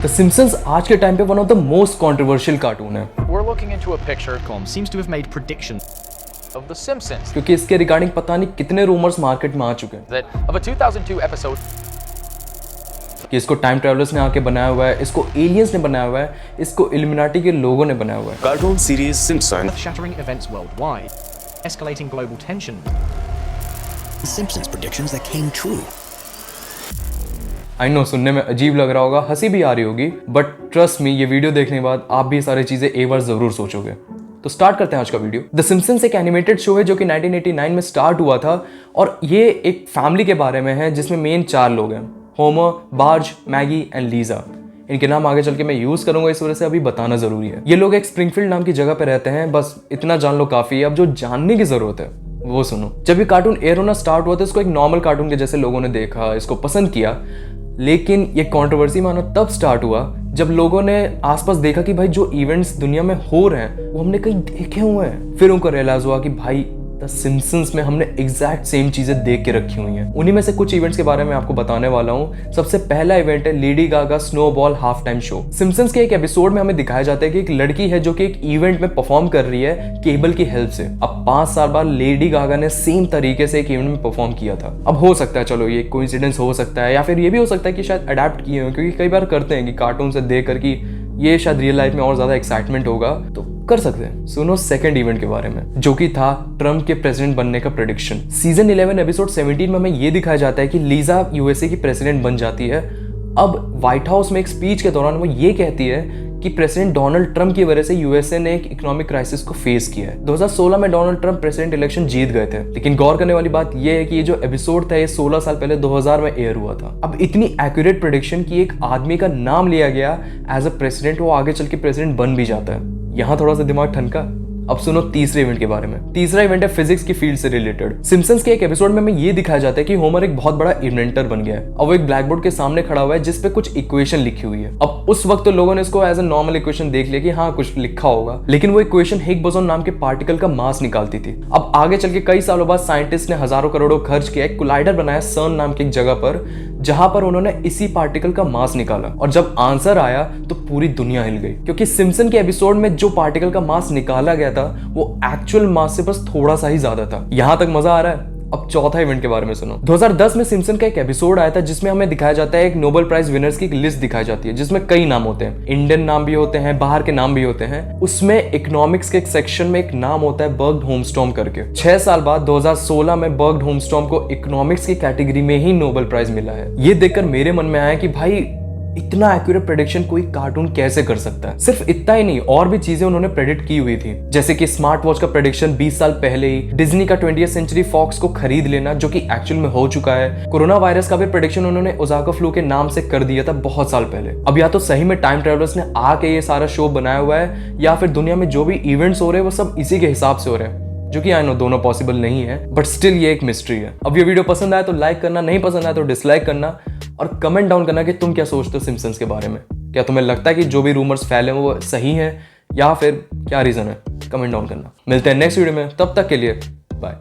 The Simpson's आज के time पे one of the most controversial cartoon है। We're looking into a picture seems to have made predictions of The Simpsons क्योंकि इसके regarding पता नहीं कितने रूमर्स मार्केट में आ चुके हैं that of a 2002 episode कि इसको टाइम ट्रैवलर्स ने आके बनाया हुआ है, इसको एलियंस ने बनाया हुआ है, इसको इल्यूमिनाटी के लोगों ने बनाया हुआ है। Cartoon series Simpsons. shattering events worldwide, escalating global tension. The Simpsons predictions that came true. I know सुनने में अजीब लग रहा होगा, हंसी भी आ रही होगी, बट ट्रस्ट मी ये वीडियो देखने के बाद आप भी ये सारी चीजें एक बार जरूर सोचोगे। तो स्टार्ट करते हैं आज का वीडियो। द सिम्पसन्स एक एनिमेटेड शो है जो कि 1989 में स्टार्ट हुआ था और ये एक फैमिली के बारे में है जिसमें मेन 4 लोग हैं, Homer, barge, Maggi and Lisa. इनके नाम आगे चल के मैं यूज करूंगा, इस वजह से अभी बताना जरूरी है। ये लोग एक स्प्रिंगफील्ड नाम की जगह पे रहते हैं, बस इतना जान लो काफी है। अब जो जानने की जरूरत है वो सुनो। जब ये कार्टून एयर होना स्टार्ट हुआ था इसको एक नॉर्मल कार्टून के जैसे लोगों ने देखा, इसको पसंद किया, लेकिन ये कंट्रोवर्सी मानो तब स्टार्ट हुआ जब लोगों ने आसपास देखा कि भाई जो इवेंट्स दुनिया में हो रहे हैं वो हमने कहीं देखे हुए हैं। फिर उनको रियलाइज हुआ कि भाई द सिम्पसन्स में हमने एग्जैक्ट सेम चीजें देख के रखी हुई हैं। उन्हीं में से कुछ इवेंट्स के बारे में आपको बताने वाला हूँ। सबसे पहला इवेंट है Lady Gaga snowball half time show. Simpsons के एक एपिसोड में हमें दिखाया जाता है कि एक लड़की है जो कि एक इवेंट में परफॉर्म कर रही है केबल की हेल्प से। अब 5 साल बाद लेडी गागा ने सेम तरीके से एक इवेंट में परफॉर्म किया था। अब हो सकता है, चलो ये कोइंसिडेंस हो सकता है या फिर ये भी हो सकता है कि शायद अडेप्ट किए हो, क्योंकि कई बार करते हैं कि कार्टून से देख कर कि ये शायद रियल लाइफ में और ज्यादा एक्साइटमेंट होगा तो कर सकते हैं। सुनो सेकंड इवेंट के बारे में जो कि था ट्रम्प के प्रेसिडेंट बनने का प्रेडिक्शन। सीजन 11 एपिसोड 17 में हमें ये दिखाया जाता है कि लीजा यूएसए की प्रेसिडेंट बन जाती है। अब व्हाइट हाउस में एक स्पीच के दौरान वो ये कहती है कि प्रेसिडेंट डोनाल्ड ट्रंप की वजह से यूएसए ने एक इकोनॉमिक क्राइसिस को फेस किया है। 2016 में डोनाल्ड ट्रंप प्रेसिडेंट इलेक्शन जीत गए थे, लेकिन गौर करने वाली बात यह है कि ये जो एपिसोड था ये 16 साल पहले 2000 में एयर हुआ था। अब इतनी एक्यूरेट प्रेडिक्शन कि एक आदमी का नाम लिया गया एज अ प्रेसिडेंट, वो आगे चल के प्रेसिडेंट बन भी जाता है। यहाँ थोड़ा सा दिमाग ठनका। अब सुनो तीसरे इवेंट के बारे में। तीसरा इवेंट है फिजिक्स की फील्ड से रिलेटेड। सिम्पसन्स के एक एपिसोड में हमें ये दिखाया जाता है कि होमर एक बहुत बड़ा इन्वेंटर बन गया है। अब वो एक ब्लैक बोर्ड के सामने खड़ा हुआ है जिस पे कुछ इक्वेशन लिखी हुई है। अब उस वक्त तो लोगों ने इसको एज ए नॉर्मल इक्वेशन देख लिया कि हाँ कुछ लिखा होगा, लेकिन वो इक्वेशन हिग्स बोसॉन नाम के पार्टिकल का मास निकालती थी। अब आगे चल के कई सालों बाद साइंटिस्ट ने हजारों करोड़ों खर्च किया, एक कोलाइडर बनाया सर्न नाम की एक जगह पर, जहां पर उन्होंने इसी पार्टिकल का मास निकाला और जब आंसर आया तो पूरी दुनिया हिल गई, क्योंकि सिम्पसन के एपिसोड में जो पार्टिकल का मास निकाला गया था वो एक्चुअल मास से बस थोड़ा सा ही ज्यादा था। यहां तक मजा आ रहा है? अब चौथा इवेंट के बारे में सुनो। 2010 में सिम्पसन का एक एपिसोड आया था जिसमें हमें दिखाया जाता है एक नोबेल प्राइज विनर्स की एक लिस्ट दिखाई जाती है जिसमें कई नाम होते हैं, इंडियन नाम भी होते हैं, बाहर के नाम भी होते हैं। उसमें इकोनॉमिक्स के एक सेक्शन में एक नाम होता है बर्ग्ड होमस्टॉर्म करके। 6 साल बाद 2016 में बर्ग्ड होमस्टॉर्म को इकोनॉमिक्स की कैटेगरी में ही नोबेल प्राइज मिला है। ये देखकर मेरे मन में आया कि भाई इतना एक्यूरेट प्रेडिक्शन कोई कार्टून कैसे कर सकता है। सिर्फ इतना ही नहीं, और भी चीजें उन्होंने प्रेडिक्ट की हुई थी, जैसे कि स्मार्ट वॉच का प्रेडिक्शन 20 साल पहले ही, डिज्नी का 20th सेंचुरी फॉक्स को खरीद लेना जो कि एक्चुअल में हो चुका है, कोरोना वायरस का भी प्रेडिक्शन उन्होंने ओजाका फ्लू के नाम से कर दिया था बहुत साल पहले। अब या तो सही में टाइम ट्रेवलर्स ने आके ये सारा शो बनाया हुआ है या फिर दुनिया में जो भी इवेंट्स हो रहे हैं वो सब इसी के हिसाब से हो रहे हैं, जो कि आई नो दोनों पॉसिबल नहीं है, बट स्टिल ये एक मिस्ट्री है। अब ये वीडियो पसंद आया तो लाइक करना, नहीं पसंद आया तो डिसलाइक करना और कमेंट डाउन करना कि तुम क्या सोचते हो सिम्पसन्स के बारे में। क्या तुम्हें लगता है कि जो भी रूमर्स फैले वो सही हैं या फिर क्या रीजन है? कमेंट डाउन करना। मिलते हैं नेक्स्ट वीडियो में, तब तक के लिए बाय।